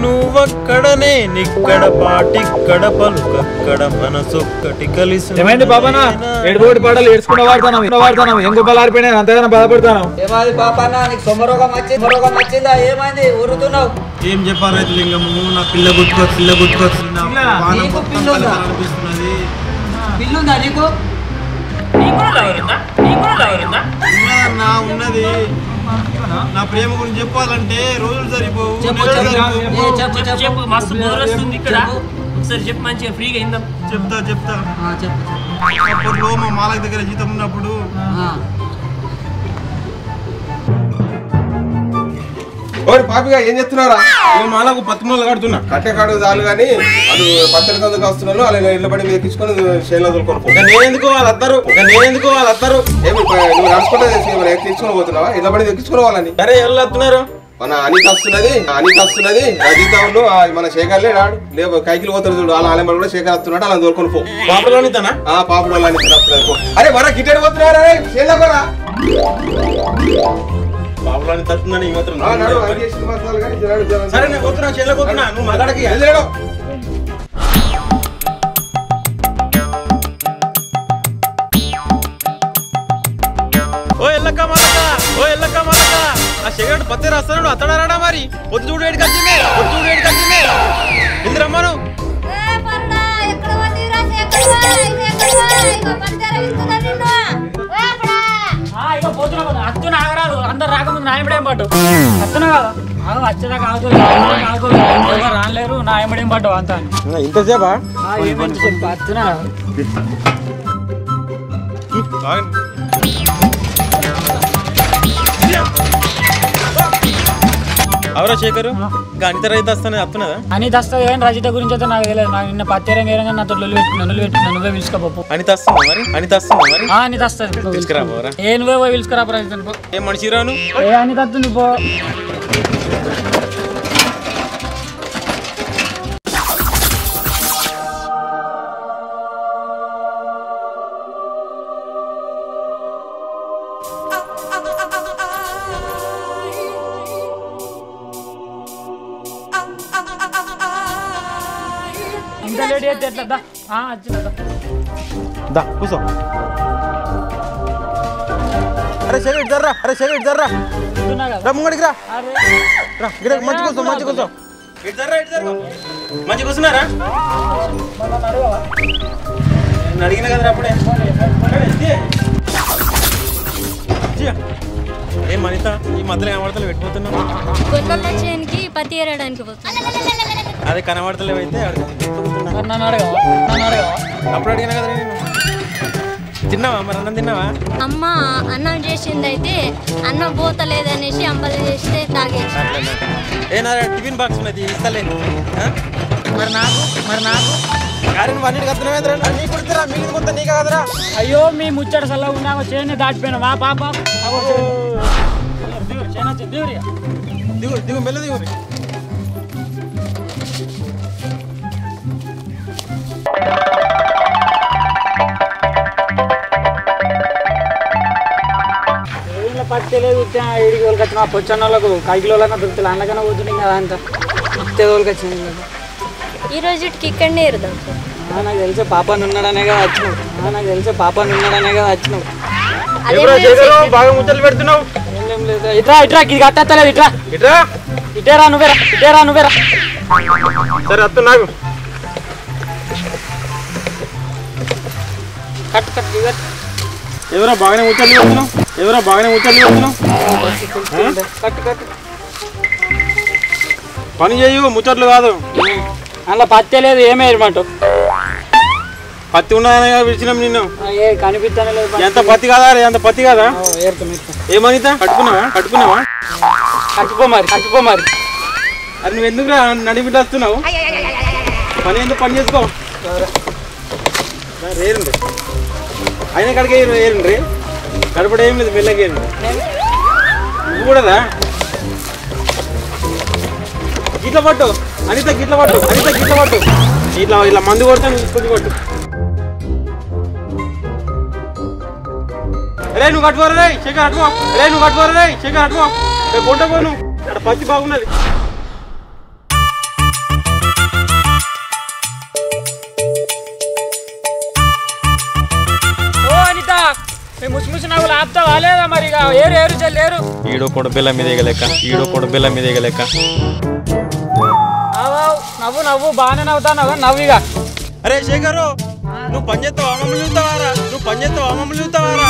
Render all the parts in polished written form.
నువ్వక్కడనే నిక్కడ పాటిక్కడ పలుకక్కడ మనసొక్కటి కలిసి ఏమైంది బాబానా ఏడుబోటి పాటలు ఏడ్చుకున్న వాడుతున్నావు ఎందుకు బలారిపోయినా అంతగానో బాధపడతాను ఏమైంది పాపన్నా నీకు సొమ్మరోగం వచ్చిందా ఏమైంది ఊరుతున్నావు ఏం చెప్పాలి లింగము నా పిల్ల గుర్తుకొచ్చింది పిల్లుందా నీకు ఉన్నది నా ప్రేమ గురించి చెప్పాలంటే రోజులు సరిపోవు చెప్పు మస్తు బోర్ వస్తుంది ఇక్కడ ఒకసారి చెప్పు మంచిగా ఫ్రీగా అయిందా చెప్తా అప్పట్లో మా మాలక దగ్గర జీతం ఉన్నప్పుడు పాపిగా ఏం చెప్తున్నారా మాలకు 10 కడుతున్నా కట్టె కాడు చాలు కానీ అది పచ్చడి కందుకు వస్తున్నాను అలా ఇళ్ళ పడి మీద ఎక్కించుకొని చేనులో దొరుకుని నేనెందుకు వాళ్ళందరూ ఏమి నువ్వు నడుచుకుంటే ఎక్కించుకొని పోతున్నావా ఇళ్ళ పడి ఎక్కించుకుని వాళ్ళని సరే ఎవరు వస్తున్నారు మన అనిత వస్తున్నది రజితను మన శేఖర్లే రాడు లేవు కైకిలు పోతారు చూడు అలా ఆలయం కూడా శేఖర్ వస్తున్నాడు అలా దొరుకుని పో పాపలోనితనా పాపలో వస్తున్నారు పో అరే వర గిట్టెడు పోతున్నారా పాపలోని తట్టున్నాను ఈ మాత్రం సరే నేను పోతున్నా చేనులో పోతున్నా నువ్వు మగాడికి వెళ్ళాడు ఓ ఎల్లక్క మాలక ఆ శేఖర్ పత్తి రాస్తాడు అతడారా మరి పొద్దు చూడు ఏడికి వచ్చింది ఇంద్రమ్మను అత్తు నాగరాదు అందరు రాకముందు నాయమడేం పాటు అత్తన కదా వచ్చేదాకా రాలేరు నాయమడేం పాటు అంతా ఇంతసేపా ఏమంటే చెప్పు అత్తన అవరా శేఖరు అనిత రైతు వస్తానే వస్తున్నదా అనిత వస్తుంది కానీ రజిత గురించి అయితే నాకు తెలియదు నాకు నిన్న పత్తేరం వేరంగా నాతో పెట్టుకున్నా నువ్వే పిలుచుకోపో అనిత వస్తుందా మరి అనిత వస్తుంది తీసుకురాబోరా ఏ నువ్వే పోయి పిలుచుకురాపో రజిత ఏం మనిషి రాను ఏ అనిత వస్తుంది పో ఇంకా లేట్ అయితే ఎట్లా దా కూసో అరే శేఖర్ జర్రా ముంగడికి రా మంచి కూర్చో మంచి కూర్చున్నారా అడిగిన కదా అప్పుడే ఏం అనిత ఈ మధ్యలో ఏమడతలు పెట్టిపోతున్నావు పత్తి ఏరడానికి అదే కనబడతలేవైతే అప్పుడు అడిగినా కదా నేను తిన్నావా మరి అన్నం తిన్నావా అమ్మ అన్నం చేసింది అయితే అన్నం పోతలేదనేసి అంబలి చేస్తే తాగేసి ఏనా టిఫిన్ బాక్స్ ఉన్నది ఇస్తలే మరి నాకు కానీ నువ్వు అన్నిటికి అర్థమేంద్రా నీకు కుడుతురా మిగిలిన మొత్తం నీకే కదరా అయ్యో మీ ముచ్చట సల్లగా ఉన్నామో చేయని దాటిపోయినా మా పాప దిగు మెల్ల దిగు పత్తి లేదు ఏడికి తోలుకొచ్చిన పొచ్చన్న వాళ్ళకు కైకిలోలన్నా దొరుకుతుంది అందుకన్నా పోతుంది కదా అంత పత్తి తోలుకొచ్చింది ఈ రోజుకి ఇక్కడనే ఎరుదాం నాకు తెలిసే పాపని ఉన్నాడనే కదా వచ్చినావు బాగా ముచ్చట్లు పెడుతున్నావు ఏం లేదు ఇట్రా ఇది కట్టలేదు ఇటేరా నువ్వేరా సరే అత్తు నాకు కట్టు ఎవరో బాగానే ముచ్చట్లు పెడుతున్నావు కట్టు పని చేయు ముచ్చట్లు కాదు అందులో పత్తి లేదు ఏమే ఏమంటావు పత్తి ఉన్నదనే పిలిచినాం నిన్ను కనిపిస్తానే లేదు ఎంత పత్తి కాదా ఎంత పత్తి కాదా ఏమనిత కట్టుకున్నావా కట్టుకో మరి అది నువ్వు ఎందుకు నడిపిట్టు వస్తున్నావు పని ఎందుకు పని చేసుకో రేరండి అయినా కడిగే ఏరండి కడపడ ఏం లేదు మెల్లగా ఏరండి నువ్వు కూడాదా గిట్ల పట్టు అనిత గిట్ల పట్టు ఇట్లా మందు కొడతాను తీసుకొచ్చి పట్టు రే నువ్వు కట్టుకోరా శేఖర్ అట్టుకో కొంట పోను అక్కడ పత్తి బాగున్నది ఆపుతావా లేదా మరి ఇక ఏరు ఏరు చెల్లేరు ఈడో కొడ బెల్ల మీద ఎగలేక నవ్వు నవ్వు బాగానే నవ్వుతావు నవ్వు ఇక అరే శేఖరు నువ్వు పని చేస్తావు అమ్మమ్మలు చూస్తావారా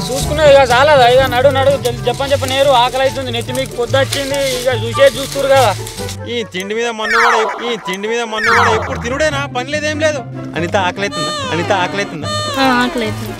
చూసుకున్నావు ఇక చాలదా ఇక నడు చెప్పని నేరు ఆకలి అవుతుంది నెత్తి మీకు పొద్దు వచ్చింది ఇక చూస్తురు కదా ఈ తిండి మీద మన్ను కూడా ఎప్పుడు తినుడేనా పని లేదేం లేదు అనిత ఆకలైతుందా ఆకలి అవుతుంది.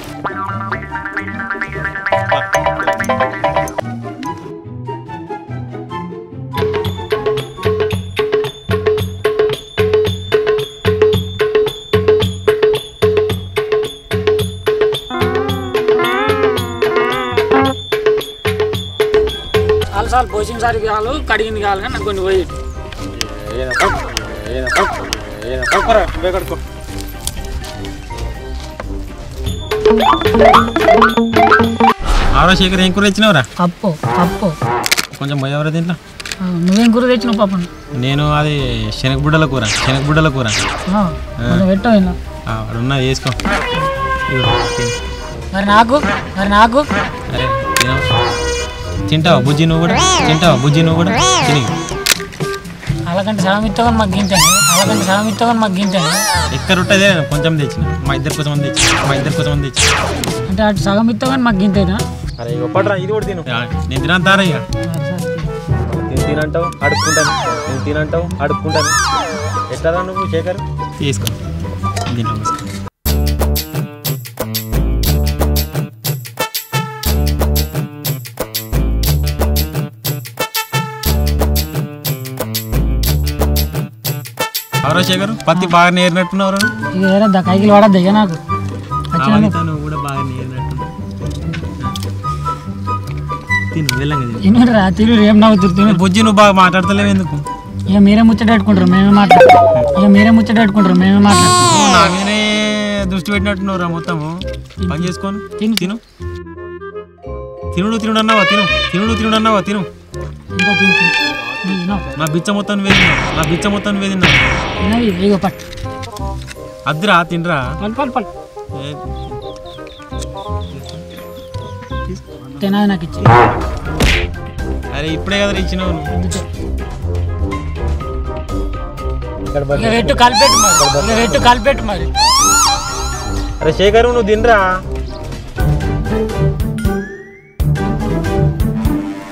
చాలు పోసిన సారి కాలు కడిగింది కాలు కానీ నాకు కొన్ని పోయి కడుకో ఆరో శేఖర్ ఏం కూర తెచ్చినావురా అప్పు కొంచెం భయవరా దీంట్లో నువ్వేం కూర తెచ్చినావు పాపం నేను అది శనగబుడ్డల కూర పెట్టావు ఉన్నది వేసుకో మరి నాకు అరే తింటావా బుజ్జి నువ్వు కూడా తిని అలాగంటే సగం ఇస్తామని మాకు గింతాను ఎక్కడ ఉంటుందే కొంచెం తెచ్చిన మా ఇద్దరి కోసం తెచ్చి అంటే అటు సగం ఇస్తామని మాకు గింతేనా అరే ఇవ్వపడరా ఇది కూడా తిను నేను తినంతారా ఇక తినంటావు అడుక్కుంటాను ఎట్లా నువ్వు శేఖర్ తీసుకో దీంట్లో ఎవరో శేఖర్ పత్తి బాగా నేరినట్టున్నారు కైకిలు వాడద్దు ఇక నాకు నువ్వు కూడా బాగా నేరినట్టున్నావు తిను వెళ్ళంగా తినరా తిరు ఏం నవ్వుతురు బుజ్జి నువ్వు బాగా మాట్లాడతలేవు ఎందుకు ఇక మీరే ముచ్చటట్టుకుంటారు మేమే మాట్లాడతాం నా మీదనే దృష్టి పెట్టినట్టున్నావురా మొత్తము పని చేసుకొని తిను అన్నావా తిను నా బిచ్చ మొత్తం వేదిన్నా అద్దురా తినరా తినాలి నాకు ఇచ్చి అరే ఇప్పుడే కదా ఇచ్చినావు కలిపెట్టు మరి అరే శేఖర్ నువ్వు తినరా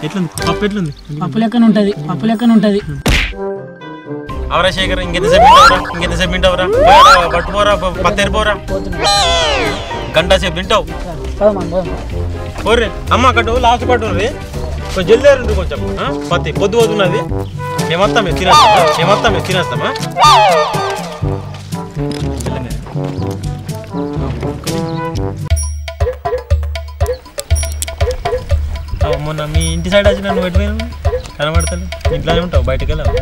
ఎట్లుంది పప్పు లెక్కన ఉంటది అవరా శేఖర్ ఇంకెంతసేపు తింటావురా పట్టుపోరా పత్తేరిపోరా గంట సేపు తింటావు పోర్రే అమ్మ అక్కడ లాస్ట్ పట్టు కొంచెం జల్దీ కొంచెం పత్తి పొద్దు పోతున్నది మేమొస్తాం తినేస్తామా మొన్న మీ ఇంటి సైడ్ వచ్చి నన్ను పెట్టిపోయినా కనబడతాను ఇంట్లోనే ఉంటావు బయటకు వెళ్ళావు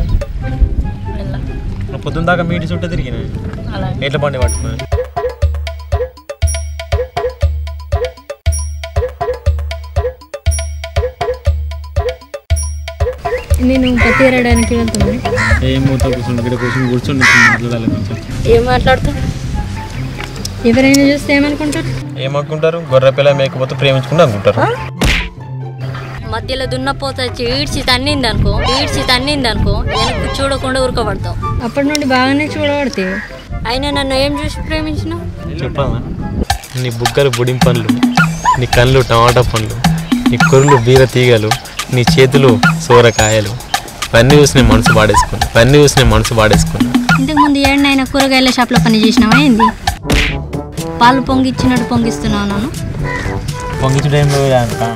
పొద్దున్న దాకా మీ ఇంటి చుట్టూ తిరిగిన ఎట్ల బండి పట్టుకున్నా నేను పత్తి ఏరడానికి వెళ్తున్నాను. ఏం మూత కూర్చొని మాట్లాడాలి కొంచెం. ఏం మాట్లాడతావు? ఎవరైనా చూస్తే ఏమనుకుంటారు? గొర్రె పిల్ల మేకపోతే ప్రేమించుకుంటూ అనుకుంటారు. మధ్యలో దున్నపోత ఈడ్చి తన్నింది అనుకో వెనక్కి చూడకుండా ఉరకబడతావు. అప్పటి నుండి బాగానే చూడబడతావు. అయినా నన్ను ఏం చూసి ప్రేమించినావు? చెప్పావా? నీ బుగ్గలు బుడిం పండ్లు, నీ కళ్ళు టమాటా పండ్లు, నీ కొర్రలు బీర తీగలు, నీ చేతులు సోరకాయలు, ఇవన్నీ చూసి నేను మనసు పాడేసుకున్నా. ఇంతకుముందు ఏడనైనా కూరగాయల షాప్లో పని చేసినావా ఏంది? పాలు పొంగిచ్చినట్టు పొంగిస్తున్నావు నన్ను. పొంగించడం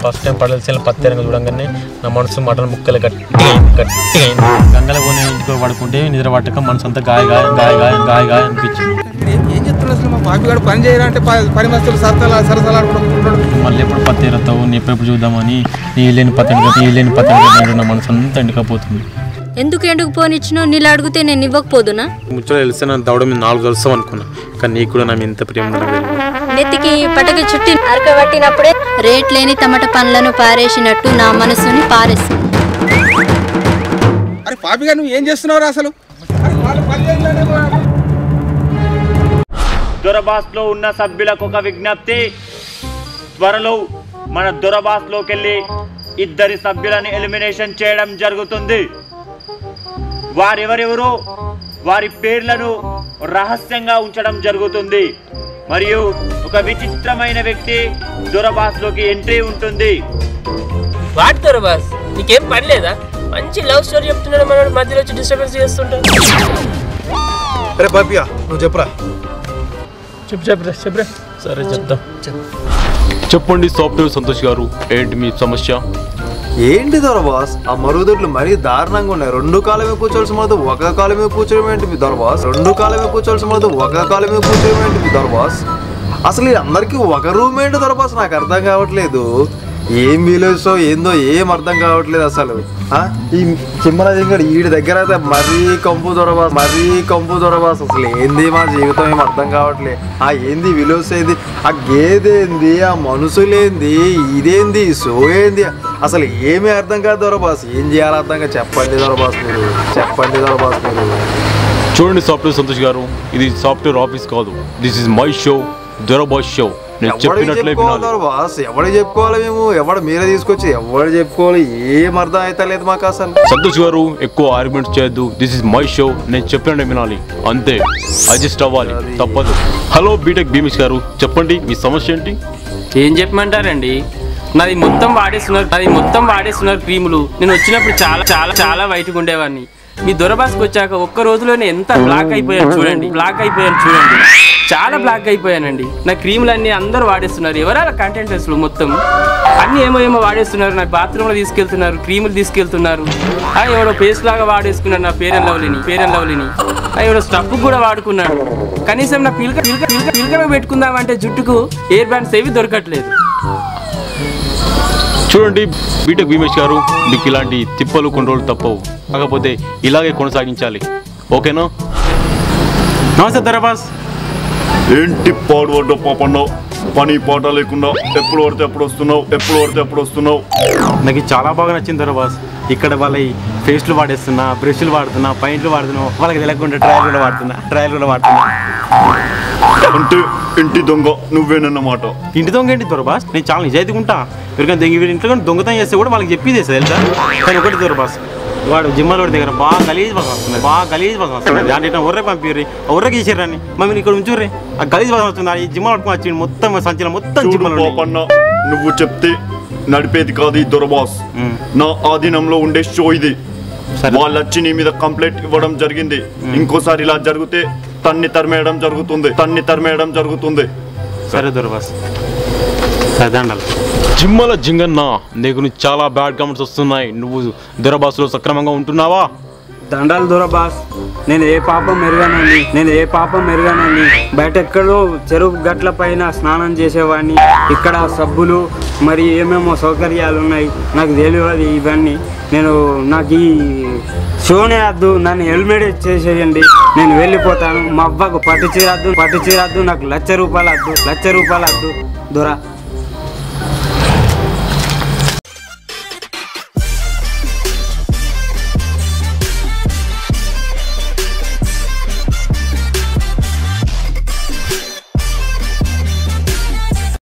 ఫస్ట్ టైం పడవలసిన పత్తెరంగా చూడంగానే నా మనసు మటన్ ముక్కలు గట్టి గంగల కొని ఇంటికి పడుకుంటే నిద్ర పట్టక మనసు అంతా గాయ అనిపించింది. ఏం చెప్తున్నా అసలు మా బాబిగాడు పని చేయాలంటే పని మస్తులు సరసలాడుకుంటున్నాడు. మళ్ళీ ఎప్పుడు పత్తి ఎరుతావు నీ ఎప్పుడు చూద్దామని నీళ్ళని పత్తెడు నా మనసు అంతా ఎండుకపోతుంది. ఎందుకు పోనిచ్చినావు? నీళ్ళు అడిగితే నేను ఇవ్వకపోదునా? ముచ్చట తెలిస్తే నా దౌడ మీద 4 కలుస్తావు అనుకున్నా, కానీ నీకు కూడా నా ఇంత ప్రేమ. నెత్తికి పటక చుట్టి అరకబట్టినప్పుడే రేట్ లేని టమాటా పండ్లను పారేసినట్టు నా మనసుని పారేస్తుంది. అరే పాపిగా నువ్వు ఏం చేస్తున్నావు అసలు? దొరబాస్లో ఉన్న సభ్యులకు ఒక విజ్ఞప్తి, త్వరలో మన దొరబాస్లోకి వెళ్ళి 2 సభ్యులను ఎలిమినేషన్ చేయడం జరుగుతుంది. వారెవరెవరో వారి పేర్లను రహస్యంగా ఉంచడం జరుగుతుంది. మరియు ఒక విచిత్రమైన వ్యక్తి దొరబాస్లోకి ఎంట్రీ ఉంటుంది. వాట్ దొరబాస్, నీకేం పని లేదా? మంచి లవ్ స్టోరీ చెప్తున్నాడు, మన మధ్యలో వచ్చి డిస్టర్బెన్స్ చేస్తుంటాడు. అరే పాపియా, నువ్వు చెప్పురా. చెప్పురా. సరే చెప్తాం. చెప్పండి సాఫ్ట్వేర్ సంతోష్ గారు, ఏంటి మీ సమస్య? ఏంటి దొరబాస్, ఆ మరుగుదొడ్లు మరీ దారుణంగా ఉన్నాయి. 2 కాళ్ళ మీద కూర్చోవలసి మనతో ఒక కాళ్ళ మీద కూర్చోవడం ఏంటి మీ దొరబాస్? 2 కాళ్ళ మీద కూర్చోవలసి మనతో ఒక కాళ్ళ మీద కూర్చోవడం ఏంటి మీ దొరబాస్? అసలు అందరికీ ఒక రూమ్ ఏంటి దొరబాస్? నాకు అర్థం కావట్లేదు. ఏం వీలేజో ఏందో ఏం అర్థం కావట్లేదు అసలు. ఈ చిమ్మరాజంగడు వీడి దగ్గర అయితే మరీ కంపు దొరబాస్. అసలు ఏంది మా జీవితం ఏం అర్థం కావట్లేదు. ఏంది విలువస్ ఏంది, ఆ గేదేంది, ఆ మనుషులేంది, ఇదేంది షో ఏంది, అసలు ఏమీ అర్థం కాదు దొరబాస్. ఏం చేయాలో అర్థం కాదు. చెప్పండి దొరబాస్ మీరు. చూడండి సాఫ్ట్వేర్ సంతోష్ గారు, ఇది సాఫ్ట్వేర్ ఆఫీస్ కాదు. This is my show, Dorabas show. నేను చెప్పినట్లే వినాలి. ఎవడు చెప్పుకోవాలి? మేము ఎవడు మీరే తీసుకొచ్చి ఎవడు చెప్పుకోవాలి? ఏం అర్థం అయితే లేదు మాకు అసలు. సంతోష్ గారు ఎక్కువ ఆర్గ్యుమెంట్స్ చేయొద్దు. దిస్ ఇస్ మై షో, నేను చెప్పినట్టే వినాలి, అంతే. అడ్జస్ట్ అవ్వాలి, తప్పదు. హలో బీటెక్ భీమేష్ గారు, చెప్పండి మీ సమస్య ఏంటి? ఏం చెప్పమంటారండి, నాది మొత్తం వాడేస్తున్నారు క్రీములు. నేను వచ్చినప్పుడు చాలా చాలా చాలా వైట్గా ఉండేవాడిని. మీ దొరబాస్కి వచ్చాక ఒక్క రోజులోనే ఎంత బ్లాక్ అయిపోయాను చూడండి. చాలా బ్లాక్ అయిపోయానండి. నా క్రీములన్నీ అందరూ వాడేస్తున్నారు. ఎవరాల కంటెంటర్స్లు మొత్తం అన్నీ ఏమో వాడేస్తున్నారు. నాకు బాత్రూంలో తీసుకెళ్తున్నారు, క్రీములు తీసుకెళ్తున్నారు. ఎవడో పేస్ట్ లాగా వాడేసుకున్నాడు నా ఫెయిర్ అండ్ లవ్లీని. ఎవడో స్టఫ్ కూడా వాడుకున్నాడు. కనీసం నా పిలక పెట్టుకుందామంటే జుట్టుకు ఎయిర్ బ్యాండ్స్ ఏవి దొరకట్లేదు. చూడండి బీటెక్ భీమేష్ గారు, మీకు ఇలాంటి తిప్పలు కొన్ని రోజులు తప్పవు. కాకపోతే ఇలాగే కొనసాగించాలి, ఓకేనా? నమస్తే దొరబాస్. ఏంటి పాడుపడ్డ పాపన్నావు, పని పాట లేకుండా ఎప్పుడు పడితే ఎప్పుడు వస్తున్నావు. నాకు చాలా బాగా నచ్చింది దొరబాస్. ఇక్కడ వాళ్ళ పేస్ట్లు వాడేస్తున్నా, బ్రష్లు వాడుతున్నా, పెయింట్లు వాడుతున్నావు. వాళ్ళకి తెలియకుండా ట్రయల్ కూడా వాడుతున్నా. అంటే ఇంటి దొంగ నువ్వేనన్నమాట. ఇంటి దొంగ ఏంటి దొరబాస్? నేను చాలా నిజాయితీగా ఉంటా. ఎవరికైనా ఇంట్లో దొంగతనం చేస్తే కూడా వాళ్ళకి చెప్పి చేస్తా తెలుసా. కానీ ఒకటి దొరబాస్, వాడు జిమ్మల వాడి దగ్గర బాగా గలీజ్ బాగా వస్తుంది. దాంట్లో ఒర్రే పంపిర్రి, ఒర్రకి చేసారని మమ్మల్ని ఇక్కడ ఉంచుర్రి. ఆ గలీజ్ బాగా వస్తుంది. ఈ జిమ్మలు పట్టుకుని వచ్చి మొత్తం సంచలనం మొత్తం పాపన్న, నువ్వు చెప్తే నడిపేది కాదు ఈ దొరబాస్. నా ఆధీనంలో ఉండే షో ఇది. వాళ్ళు వచ్చి నీ మీద కంప్లైంట్ ఇవ్వడం జరిగింది. ఇంకోసారి ఇలా జరిగితే తన్ని తరిమేయడం జరుగుతుంది. సరే దొరబాస్, జిమ్మల జింగన్న, నీకు చాలా బ్యాడ్ కామెంట్స్ వస్తున్నాయి. నువ్వు దొరబాస్లో సక్రమంగా ఉంటున్నావా? దండాలు దొరబాస్, నేను ఏ పాపం ఎరగానండి. బయట ఎక్కడో చెరువు గట్ల పైన స్నానం చేసేవాడిని. ఇక్కడ సబ్బులు మరి ఏమేమో సౌకర్యాలు ఉన్నాయి, నాకు తెలియదు ఇవన్నీ. నాకు ఈ షోనే వద్దు, నన్ను హెల్మెట్ చేసేయండి, నేను వెళ్ళిపోతాను. మా అవ్వకు పట్టు చీర వద్దు, నాకు 1,00,000 రూపాయలు వద్దు దొర.